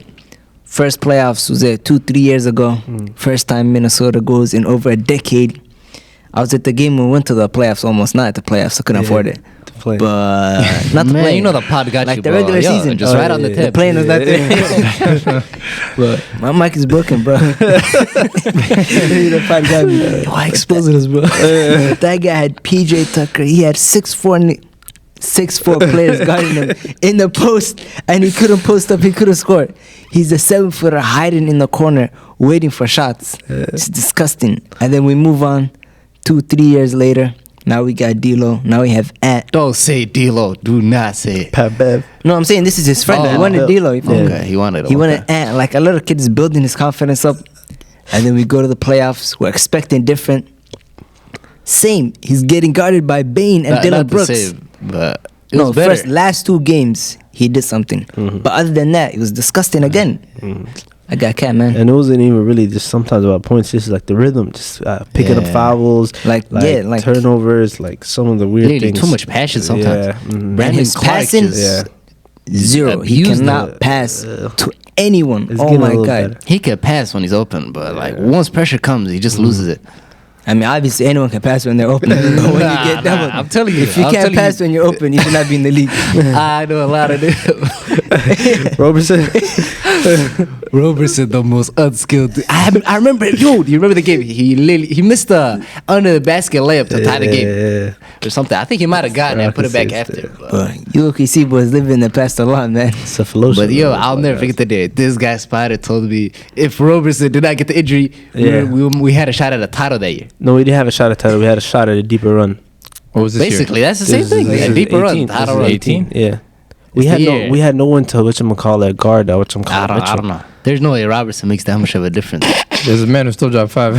[SPEAKER 2] first playoffs was 2-3 years ago. First time Minnesota goes in over a decade. I was at the game when we went to the playoffs, almost not at the playoffs. I couldn't afford it.
[SPEAKER 1] Play.
[SPEAKER 2] But not the
[SPEAKER 4] Man,
[SPEAKER 2] play.
[SPEAKER 4] you know the pod got
[SPEAKER 2] Like
[SPEAKER 4] you,
[SPEAKER 2] the
[SPEAKER 4] bro.
[SPEAKER 2] regular season.
[SPEAKER 4] Just right on the
[SPEAKER 1] yeah.
[SPEAKER 4] tip.
[SPEAKER 2] The plane was not there. But my mic is broken, bro. The pod got me. Why exposing us, bro? That guy had PJ Tucker. He had 6'4" players guarding him in the post, and he couldn't post up. He couldn't score. He's a 7-footer hiding in the corner, waiting for shots. It's disgusting. And then we move on. 2-3 years later, now we got D'Lo. Now we have Ant.
[SPEAKER 4] Don't say D'Lo. Do not say it.
[SPEAKER 1] Pat Bev.
[SPEAKER 2] No, I'm saying this is his friend.
[SPEAKER 4] Oh,
[SPEAKER 2] He wanted D'Lo.
[SPEAKER 4] Okay, he wanted it.
[SPEAKER 2] He wanted Ant. Like a little kid is building his confidence up. And then we go to the playoffs. We're expecting different. Same. He's getting guarded by Bane and Dylan Brooks.
[SPEAKER 4] But it was better.
[SPEAKER 2] Last 2 games, he did something. But other than that, it was disgusting again. I got cat, man.
[SPEAKER 1] And it wasn't even really just sometimes about points. Just like the rhythm, just picking up fouls,
[SPEAKER 2] Like
[SPEAKER 1] turnovers, like some of the weird
[SPEAKER 4] Literally
[SPEAKER 1] things.
[SPEAKER 4] too much passion sometimes.
[SPEAKER 1] Yeah.
[SPEAKER 2] And
[SPEAKER 4] Brandon
[SPEAKER 2] his
[SPEAKER 4] Clark
[SPEAKER 2] passing,
[SPEAKER 4] just-
[SPEAKER 2] zero. He
[SPEAKER 4] abused
[SPEAKER 2] cannot
[SPEAKER 1] it.
[SPEAKER 2] pass to anyone.
[SPEAKER 1] It's
[SPEAKER 2] Oh
[SPEAKER 1] getting a
[SPEAKER 2] my
[SPEAKER 1] little
[SPEAKER 2] god.
[SPEAKER 1] better.
[SPEAKER 4] He could pass when he's open, but like once pressure comes, he just loses it.
[SPEAKER 2] I mean, obviously anyone can pass when they're open. But when you get that one,
[SPEAKER 4] I'm telling you,
[SPEAKER 2] if you
[SPEAKER 4] I'm
[SPEAKER 2] can't
[SPEAKER 4] telling
[SPEAKER 2] pass when you're open, you should not be in the league.
[SPEAKER 4] I know a lot of them.
[SPEAKER 1] Robertson.
[SPEAKER 4] Robertson, the most unskilled. I remember. Yo, do you remember the game? He missed the under the basket layup to tie the game or something. I think he might have gotten it and put it back after.
[SPEAKER 2] But UOKC boys living in the past a lot, man.
[SPEAKER 1] Cephalosis.
[SPEAKER 4] But yo, I'll never forget the day this guy Spider told me if Robertson did not get the injury, we had a shot at a title that year.
[SPEAKER 1] No, we didn't have a shot at title. We had a shot at a deeper run.
[SPEAKER 3] What was this
[SPEAKER 4] Basically,
[SPEAKER 3] year?
[SPEAKER 4] that's the same thing.
[SPEAKER 1] This
[SPEAKER 4] A
[SPEAKER 1] is
[SPEAKER 4] deeper
[SPEAKER 1] 18.
[SPEAKER 4] run, title
[SPEAKER 1] This
[SPEAKER 4] run.
[SPEAKER 1] is 18. Yeah.
[SPEAKER 4] It's the year.
[SPEAKER 1] We had no one to whatchamacall that guard that whatchamacall.
[SPEAKER 4] I don't know. There's no way Robertson makes that much of a difference.
[SPEAKER 3] There's a man who still dropped 5.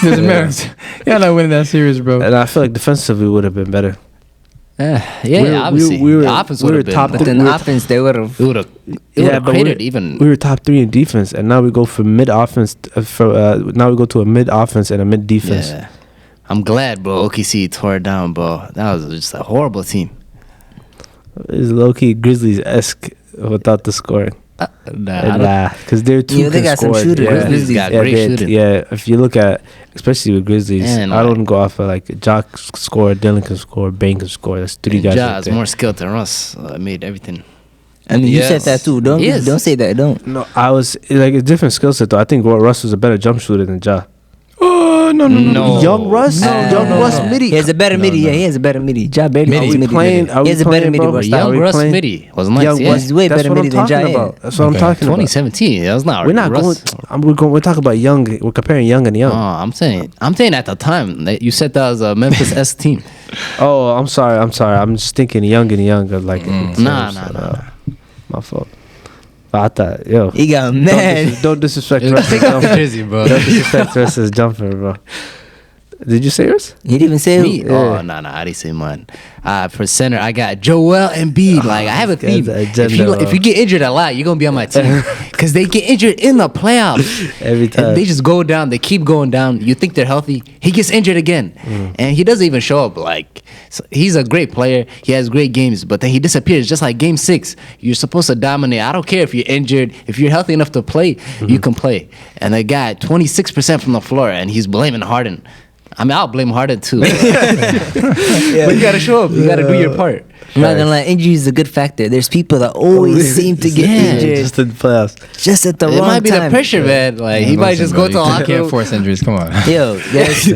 [SPEAKER 3] There's a man who's not winning that series, bro.
[SPEAKER 1] And I feel like defensively we would have been better.
[SPEAKER 4] Obviously. The offense would have been.
[SPEAKER 1] top
[SPEAKER 2] But then the offense, they would have.
[SPEAKER 4] It would have
[SPEAKER 1] but
[SPEAKER 4] created
[SPEAKER 1] we
[SPEAKER 4] even.
[SPEAKER 1] were top 3 in defense, and now we go from mid offense. Now we go to a mid offense and a mid defense.
[SPEAKER 4] Yeah. I'm glad, bro. OKC tore it down, bro. That was just a horrible team.
[SPEAKER 1] It's low key Grizzlies esque without the scoring. Because they're too.
[SPEAKER 2] They got some shooters.
[SPEAKER 4] Grizzlies got great shooting.
[SPEAKER 1] Yeah, if you look at, especially with Grizzlies,
[SPEAKER 4] And
[SPEAKER 1] I don't go off of like Jock score, Dylan can score, Bane can score. That's 3 guys.
[SPEAKER 4] Ja
[SPEAKER 1] right
[SPEAKER 4] is
[SPEAKER 1] there.
[SPEAKER 4] more skilled than Russ. Made everything.
[SPEAKER 2] I mean, you said
[SPEAKER 4] Yes.
[SPEAKER 2] that too. Don't say that. Don't.
[SPEAKER 1] No, I was like a different skill set though. I think Russ was a better jump shooter than Ja.
[SPEAKER 3] Oh no.
[SPEAKER 1] Young Russ? Young Russ midi.
[SPEAKER 2] He has a better midi. Yeah, he has a better midi. Ja Bailey
[SPEAKER 1] Are
[SPEAKER 2] has
[SPEAKER 1] we
[SPEAKER 2] midi.
[SPEAKER 1] playing? Are
[SPEAKER 2] He
[SPEAKER 1] we
[SPEAKER 2] has a better
[SPEAKER 1] playing,
[SPEAKER 2] midi,
[SPEAKER 1] bro?
[SPEAKER 2] bro.
[SPEAKER 1] Stop.
[SPEAKER 4] Young
[SPEAKER 1] we
[SPEAKER 4] Russ
[SPEAKER 1] playing?
[SPEAKER 4] midi was nice.
[SPEAKER 1] Young
[SPEAKER 4] Yeah.
[SPEAKER 2] He's way
[SPEAKER 1] That's
[SPEAKER 2] better
[SPEAKER 1] what I'm
[SPEAKER 2] midi than
[SPEAKER 1] talking
[SPEAKER 2] Ja.
[SPEAKER 1] about. That's what I'm
[SPEAKER 3] Okay.
[SPEAKER 1] talking about.
[SPEAKER 4] 2017. That was not.
[SPEAKER 1] We're not
[SPEAKER 4] Russ.
[SPEAKER 1] going. We're talking about young. We're comparing young and young.
[SPEAKER 4] I'm saying at the time that you said that was a Memphis S team.
[SPEAKER 1] Oh, I'm sorry. I'm just thinking young and young. Like
[SPEAKER 4] Nah.
[SPEAKER 1] my fault. I thought, yo,
[SPEAKER 2] He got mad.
[SPEAKER 1] don't disrespect the rest of
[SPEAKER 4] Take off the
[SPEAKER 1] jumper.
[SPEAKER 4] jersey, bro.
[SPEAKER 1] Don't disrespect the rest of his jumper, bro. Did you say yours?
[SPEAKER 2] He didn't even say
[SPEAKER 4] Me?
[SPEAKER 2] who.
[SPEAKER 4] Oh, no, I didn't say mine. For center, I got Joel Embiid. Like, I have a
[SPEAKER 1] this guy's
[SPEAKER 4] theme.
[SPEAKER 1] an agenda,
[SPEAKER 4] If you get injured a lot, you're going to be on my team. Because they get injured in the playoffs.
[SPEAKER 1] Every time.
[SPEAKER 4] And they just go down. They keep going down. You think they're healthy. He gets injured again. And he doesn't even show up. Like, so he's a great player. He has great games. But then he disappears. Just like game 6. You're supposed to dominate. I don't care if you're injured. If you're healthy enough to play, you can play. And the guy, 26% from the floor. And he's blaming Harden. I mean, I'll blame Harden too. But you gotta show up. You gotta do your part.
[SPEAKER 2] I'm not gonna lie, injury is a good factor. There's people that always seem to get injured
[SPEAKER 1] just in the playoffs.
[SPEAKER 2] just at the
[SPEAKER 4] It
[SPEAKER 2] wrong
[SPEAKER 4] might be
[SPEAKER 2] time.
[SPEAKER 4] the pressure, man. Like he might just go to the
[SPEAKER 3] You
[SPEAKER 4] locker
[SPEAKER 3] can't
[SPEAKER 4] room.
[SPEAKER 3] force injuries. Come on.
[SPEAKER 2] Yo, guys,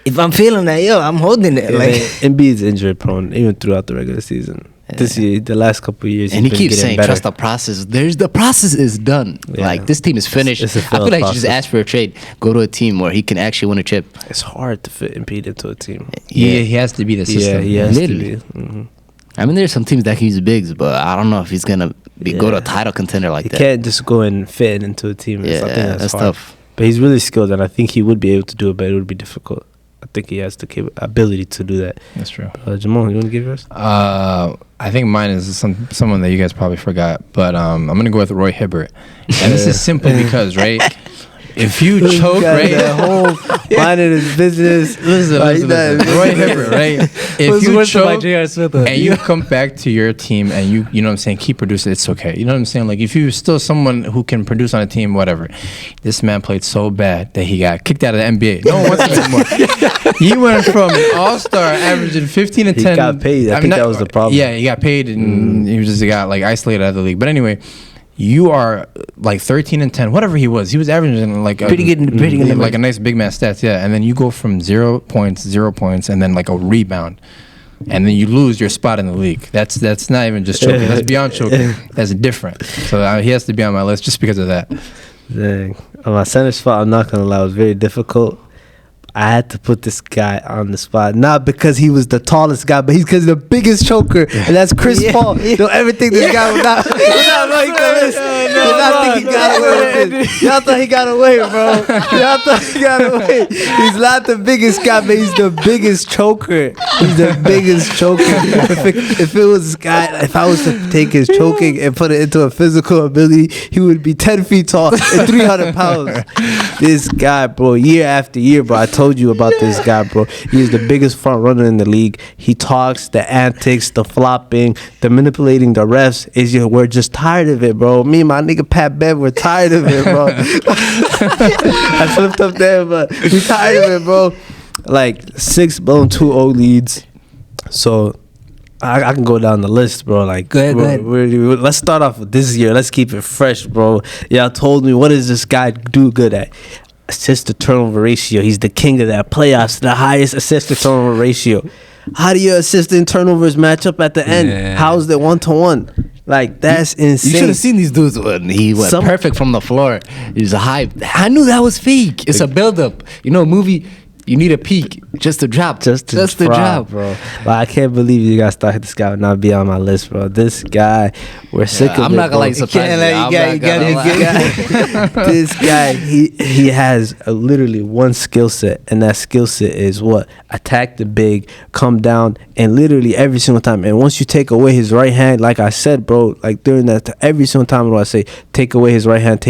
[SPEAKER 2] if I'm feeling that, yo, I'm holding it.
[SPEAKER 1] Like
[SPEAKER 2] Like,
[SPEAKER 1] Embiid's injury prone even throughout the regular season. This year, the last couple of years,
[SPEAKER 4] And he
[SPEAKER 1] he's been
[SPEAKER 4] keeps
[SPEAKER 1] getting
[SPEAKER 4] saying,
[SPEAKER 1] better.
[SPEAKER 4] "Trust the process." The process is done.
[SPEAKER 1] Yeah.
[SPEAKER 4] Like this team is finished.
[SPEAKER 1] It's a
[SPEAKER 4] I feel
[SPEAKER 1] failed
[SPEAKER 4] like you just
[SPEAKER 1] process.
[SPEAKER 4] ask for a trade, go to a team where he can actually win a chip.
[SPEAKER 1] It's hard to fit Embiid into a team.
[SPEAKER 3] He has to be the system.
[SPEAKER 1] Yeah, he has
[SPEAKER 4] Literally.
[SPEAKER 1] to be. Mhm.
[SPEAKER 4] I mean, there's some teams that can use bigs, but I don't know if he's gonna go to a title contender like
[SPEAKER 1] He
[SPEAKER 4] that.
[SPEAKER 1] can't just go and fit into a team. I
[SPEAKER 4] Yeah,
[SPEAKER 1] think
[SPEAKER 4] that's
[SPEAKER 1] hard.
[SPEAKER 4] tough.
[SPEAKER 1] But he's really skilled, and I think he would be able to do it, but it would be difficult. I think he has the ability to do that.
[SPEAKER 3] That's true.
[SPEAKER 1] Jamal, you want to give yours?
[SPEAKER 3] I think mine is someone that you guys probably forgot, but I'm gonna go with Roy Hibbert, and this is simply because, right? If you choke, right?
[SPEAKER 1] At home, minding his business.
[SPEAKER 3] Listen, Roy Hibbert, right? If you choke and you come back to your team and you know what I'm saying, keep producing, it's okay. You know what I'm saying? Like if you're still someone who can produce on a team, whatever. This man played so bad that he got kicked out of the NBA. No one wants him anymore. He went from all-star averaging 15 and 10.
[SPEAKER 1] He got paid. I think that was the problem.
[SPEAKER 3] Yeah, he got paid and he just got like isolated out of the league. But anyway, you are like 13 and 10, whatever he was. He was averaging like
[SPEAKER 2] pretty good
[SPEAKER 3] like a nice big man stats, yeah. And then you go from 0 points, and then like a rebound, and then you lose your spot in the league. That's not even just choking. That's beyond choking. That's different. So he has to be on my list just because of that.
[SPEAKER 1] Dang. On my center spot, I'm not gonna lie, it was very difficult. I had to put this guy on the spot, not because he was the tallest guy, but he's because the biggest choker, and that's Chris Paul. Don't ever think this guy would not make the list. Did not think he got away with it. Y'all thought he got away, bro. Y'all thought he got away. He's not the biggest guy, but he's the biggest choker. He's the biggest choker. If it was this guy, if I was to take his choking and put it into a physical ability, he would be 10 feet tall and 300 pounds. This guy, bro, year after year, bro, I told you about this guy, bro. He is the biggest front runner in the league. He talks, the antics, the flopping, the manipulating the refs. We're just tired of it, bro. Me and my nigga Pat Bev, we're tired of it, bro. I slipped up there, but we tired of it, bro. Like 6 blown 2-0 leads. So I can go down the list, bro. Like,
[SPEAKER 2] Go ahead.
[SPEAKER 1] Let's start off with this year. Let's keep it fresh, bro. Y'all told me, what does this guy do good at? Assist to turnover ratio. He's the king of that. Playoffs, the highest assist to turnover ratio. How do your assist and turnovers match up at the end?
[SPEAKER 4] Yeah.
[SPEAKER 1] How's it 1-to-1? Like, that's insane.
[SPEAKER 4] You should have seen these dudes when he went perfect from the floor. He's a hype. I knew that was fake. It's a buildup. You know, a movie, you need a peak just to drop.
[SPEAKER 1] Just to drop, bro. Like, I can't believe you guys thought this guy would not be on my list, bro. This guy, we're sick of
[SPEAKER 4] I'm
[SPEAKER 1] it,
[SPEAKER 4] not
[SPEAKER 1] bro.
[SPEAKER 4] gonna surprise
[SPEAKER 1] This guy, he has literally one skill set, and that skill set is what? Attack the big, come down, and literally every single time. And once you take away his right hand, like I said, bro, like during that, every single time when I say take away his right hand,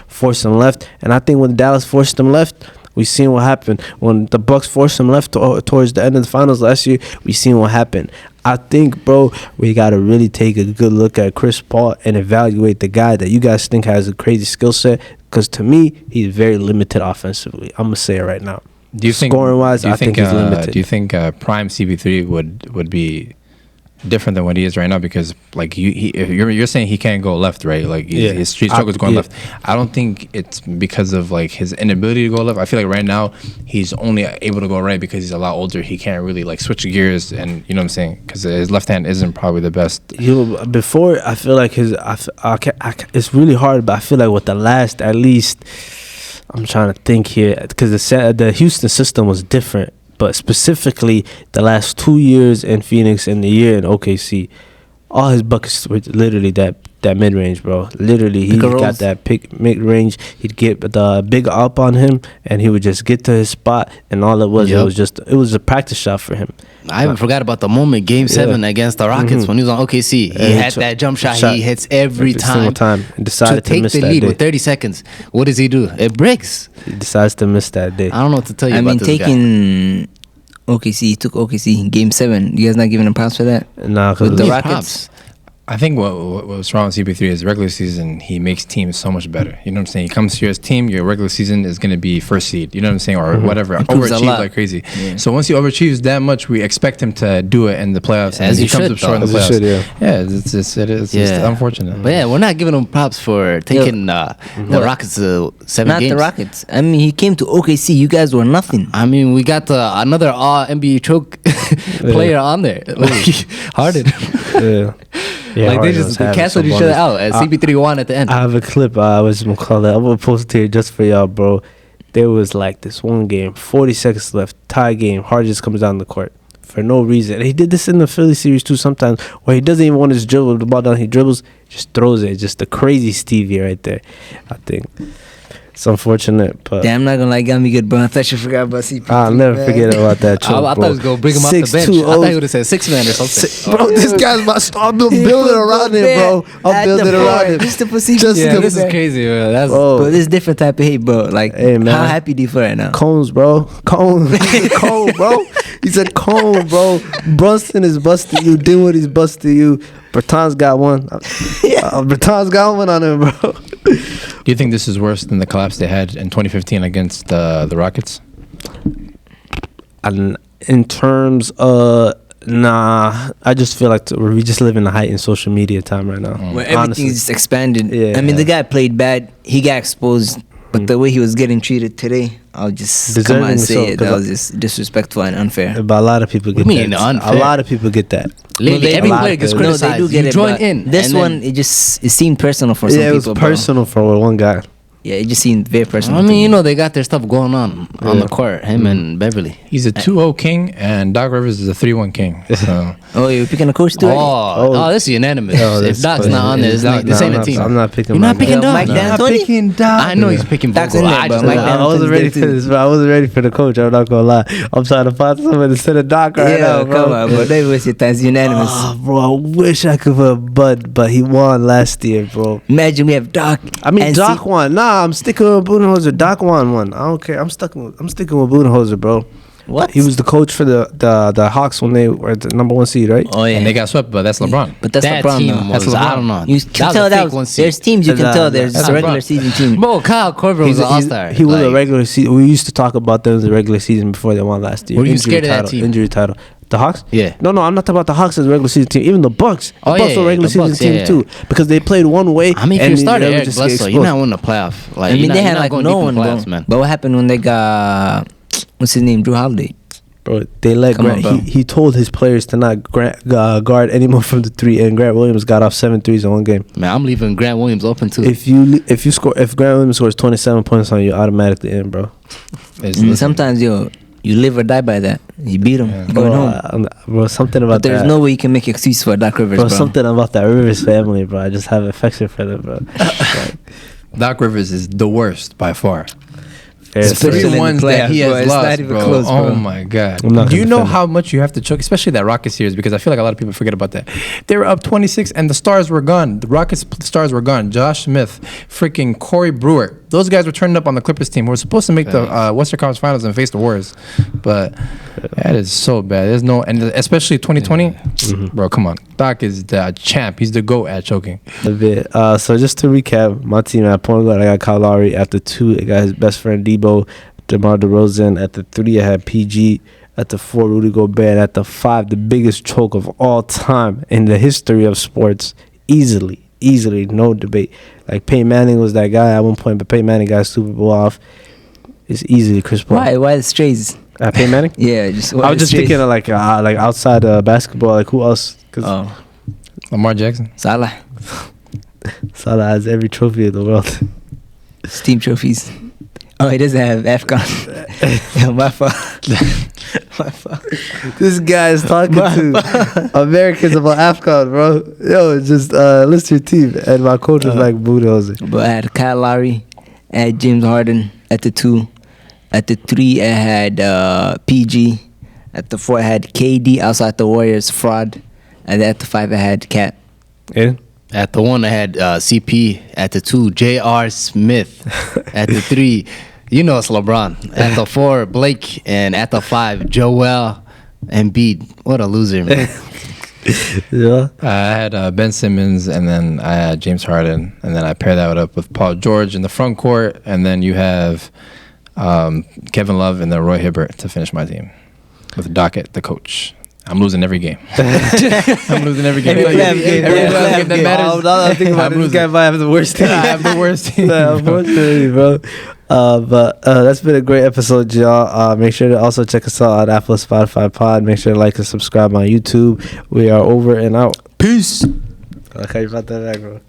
[SPEAKER 1] force him left. And I think when Dallas forced him left, we seen what happened. When the Bucks forced him left towards the end of the finals last year, we seen what happened. I think, bro, we got to really take a good look at Chris Paul and evaluate the guy that you guys think has a crazy skill set. Because to me, he's very limited offensively. I'm going to say it right now.
[SPEAKER 3] Do you think
[SPEAKER 1] scoring-wise, I think he's limited.
[SPEAKER 3] Do you think prime CP3 would be different than what he is right now because like you're saying he can't go left, right? Like his street struggles going left. I don't think it's because of like his inability to go left. I feel like right now he's only able to go right because he's a lot older. He can't really like switch gears, and you know what I'm saying, because his left hand isn't probably the best.
[SPEAKER 1] Before I feel like it's really hard, but I feel like with the last at least, I'm trying to think here because the Houston system was different. But specifically, the last 2 years in Phoenix and the year in OKC, all his buckets were literally that mid-range, bro. Literally, he got that mid-range. He'd get the big up on him, and he would just get to his spot, and all it was, it was a practice shot for him.
[SPEAKER 4] I even forgot about the moment, Game 7 against the Rockets when he was on OKC. He had that jump shot. He hits every
[SPEAKER 1] single time. And decided to miss
[SPEAKER 4] take the
[SPEAKER 1] that
[SPEAKER 4] lead
[SPEAKER 1] day.
[SPEAKER 4] with 30 seconds. What does he do? It breaks.
[SPEAKER 1] He decides to miss that day.
[SPEAKER 4] I don't know what to tell you about this guy.
[SPEAKER 2] OKC, he took OKC in Game 7. You guys not giving him props for that?
[SPEAKER 1] Nah, because
[SPEAKER 2] With the Rockets.
[SPEAKER 3] I think what's wrong with CP3 is regular season, he makes teams so much better. You know what I'm saying? He comes to your team, your regular season is going to be first seed. You know what I'm saying? Or whatever. Overachieve like crazy. Yeah. So once he overachieves that much, we expect him to do it in the playoffs.
[SPEAKER 4] As he
[SPEAKER 3] comes
[SPEAKER 4] should,
[SPEAKER 3] up short in the playoffs.
[SPEAKER 1] Should,
[SPEAKER 3] it is unfortunate.
[SPEAKER 4] But yeah, we're not giving him props for taking the Rockets to 7
[SPEAKER 2] not
[SPEAKER 4] games.
[SPEAKER 2] Not the Rockets. I mean, he came to OKC. You guys were nothing.
[SPEAKER 4] I mean, we got another all-NBA choke player on there. Like, Harden.
[SPEAKER 1] Yeah,
[SPEAKER 4] like they just canceled each other out as CP3 won at the end.
[SPEAKER 1] I have a clip. I was gonna call it. I'm gonna post it here just for y'all, bro. There was like this one game, 40 seconds left, tie game. Harden just comes down the court for no reason. And he did this in the Philly series too. Sometimes where he doesn't even want to dribble the ball down, he dribbles, just throws it. Just the crazy Stevie right there. I think it's unfortunate, but
[SPEAKER 2] damn, I'm not gonna lie, got me good, bro. I thought you forgot about CP3.
[SPEAKER 1] I'll never forget about that. Choke,
[SPEAKER 4] I thought he was gonna bring him off the bench. I thought he would have said 6-man or something.
[SPEAKER 1] Bro, this guy's my star. I'm building around him, bro. I'm building around him.
[SPEAKER 2] Just to put CP3.
[SPEAKER 4] This is crazy, bro.
[SPEAKER 2] But this is different type of hate, bro. Like, hey, man, how happy do you feel right now?
[SPEAKER 1] Cones, bro. Cone, bro. He said cone, bro. Brunson is busting you. Dinwood is busting you. Bertans got one. Bertans got one on him, bro.
[SPEAKER 3] Do you think this is worse than the collapse they had in 2015 against the Rockets?
[SPEAKER 1] And in terms nah, I just feel like we just live in a heightened social media time right now.
[SPEAKER 2] Where everything's just expanded. Yeah, I mean, the guy played bad. He got exposed. But the way he was getting treated today, I'll just come out and say it. That was just disrespectful and unfair.
[SPEAKER 1] But a lot of people get that.
[SPEAKER 4] Unfair?
[SPEAKER 1] A lot of people get that.
[SPEAKER 4] Lately, every player gets criticized.
[SPEAKER 2] No, they do get
[SPEAKER 4] you
[SPEAKER 2] it.
[SPEAKER 4] Join in.
[SPEAKER 2] This one, it seemed personal for some people.
[SPEAKER 1] Yeah, it was personal for one guy.
[SPEAKER 2] Yeah, it just seemed very personal.
[SPEAKER 4] I mean, you know, they got their stuff going on the court. Him and Beverly.
[SPEAKER 3] He's a 2-0 king, and Doc Rivers is a 3-1 king. So.
[SPEAKER 2] Oh, you're picking a coach too?
[SPEAKER 4] Oh, this is unanimous. If Doc's not on there, this ain't a team.
[SPEAKER 1] I'm not picking.
[SPEAKER 4] You're not picking Doc.
[SPEAKER 2] Mike D'Antoni?
[SPEAKER 1] I'm not picking Doc.
[SPEAKER 4] I know he's picking
[SPEAKER 2] Doc's in there,
[SPEAKER 1] I wasn't ready for this, bro. I wasn't ready for the coach. I'm not gonna lie. I'm trying to find someone instead of Doc right now, bro.
[SPEAKER 2] Come on, bro. They waste your time. It's unanimous.
[SPEAKER 1] Oh, bro, I wish I could put Bud, but he won last year, bro.
[SPEAKER 2] Imagine we have Doc.
[SPEAKER 1] I mean, Doc won. Nah, I'm sticking with Budenholzer. Doc won one. I don't care. I'm sticking with Budenholzer, bro.
[SPEAKER 2] What?
[SPEAKER 1] He was the coach for the Hawks when they were the number 1 seed, right?
[SPEAKER 2] Oh yeah,
[SPEAKER 3] and they got swept, but that's LeBron.
[SPEAKER 2] But that's
[SPEAKER 4] that
[SPEAKER 2] LeBron.
[SPEAKER 4] Team
[SPEAKER 3] that's
[SPEAKER 4] was,
[SPEAKER 3] LeBron.
[SPEAKER 4] I don't know.
[SPEAKER 2] You can tell that there's teams you can tell there's just a regular season team.
[SPEAKER 4] Bro, Kyle Korver was an all-star.
[SPEAKER 1] He was a regular season. We used to talk about them as a regular season before they won last year.
[SPEAKER 4] Were you scared of that team?
[SPEAKER 1] Injury title. The Hawks?
[SPEAKER 4] Yeah.
[SPEAKER 1] No, I'm not talking about the Hawks as a regular season team. Even the Bucks. The Bucks were a regular season team too, because they played one way.
[SPEAKER 4] I mean, if you started Eric Bledsoe, you're not winning the playoff.
[SPEAKER 2] Like, I mean, they had like no one, bro. But what happened when they got what's his name, Drew Holiday?
[SPEAKER 1] Bro, they let Grant. He told his players to not guard anyone from the 3, and Grant Williams got off 7 threes in one game.
[SPEAKER 4] Man, I'm leaving Grant Williams open too.
[SPEAKER 1] If Grant Williams scores 27 points on you, automatically in, bro.
[SPEAKER 2] Sometimes you live or die by that. You beat him, you're going home.
[SPEAKER 1] Bro, something about
[SPEAKER 2] that. There's no way you can make excuse for Doc Rivers, bro.
[SPEAKER 1] Something about that Rivers family, bro. I just have affection for them, bro.
[SPEAKER 3] Doc Rivers is the worst by far.
[SPEAKER 2] Especially
[SPEAKER 3] the ones that he has lost, bro.
[SPEAKER 2] Close, bro.
[SPEAKER 3] Oh my God! Do you know how much you have to choke, especially that Rockets series? Because I feel like a lot of people forget about that. They were up 26, and the stars were gone. The Rockets stars were gone. Josh Smith, freaking Corey Brewer. Those guys were turning up on the Clippers team. We were supposed to make the Western Conference Finals and face the Warriors, but that is so bad. There's no, and especially 2020, bro. Come on, Doc is the champ. He's the GOAT at choking.
[SPEAKER 1] A bit. So just to recap, my team at point guard, I got Kyle Lowry. After 2, I got his best friend Debo. DeMar DeRozan. At the 3, I had PG. At the 4, Rudy Gobert. At the 5, the biggest choke of all time in the history of sports. Easily, no debate. Like, Peyton Manning was that guy at one point, but Peyton Manning got a Super Bowl off. It's easily Chris Paul.
[SPEAKER 2] Why the Strays?
[SPEAKER 1] Peyton Manning?
[SPEAKER 2] Yeah,
[SPEAKER 1] I was just thinking of like outside basketball, like who else? Cause
[SPEAKER 3] Lamar Jackson.
[SPEAKER 2] Salah.
[SPEAKER 1] Salah has every trophy in the world.
[SPEAKER 2] Steam trophies. Oh, he doesn't have AFCON. Yo, my fault. My fault.
[SPEAKER 1] This guy is talking to Americans about AFCON, bro. Yo, just list your team. And my coach was like bulldozing.
[SPEAKER 2] But I had Kyle Lowry, I had James Harden at the 2. At the 3, I had PG. At the 4, I had KD outside the Warriors, fraud. And then at the 5, I had Cat.
[SPEAKER 1] Yeah.
[SPEAKER 4] At the 1, I had CP. At the 2, J.R. Smith. At the 3, you know it's LeBron. At the 4, Blake. And at the 5, Joel Embiid. What a loser, man.
[SPEAKER 1] Yeah.
[SPEAKER 3] I had Ben Simmons, and then I had James Harden, and then I paired that up with Paul George in the front court, and then you have Kevin Love and then Roy Hibbert to finish my team with Dockett, the coach. I'm losing every game. I'm losing every game.
[SPEAKER 2] Every game
[SPEAKER 3] that matters.
[SPEAKER 1] I think about this guy might have the worst team.
[SPEAKER 3] I have the worst team.
[SPEAKER 1] Yeah, unfortunately, bro. But that's been a great episode, y'all. Make sure to also check us out on Apple, Spotify, Pod. Make sure to like and subscribe on YouTube. We are over and out.
[SPEAKER 3] Peace.
[SPEAKER 1] I like how you brought that back, bro.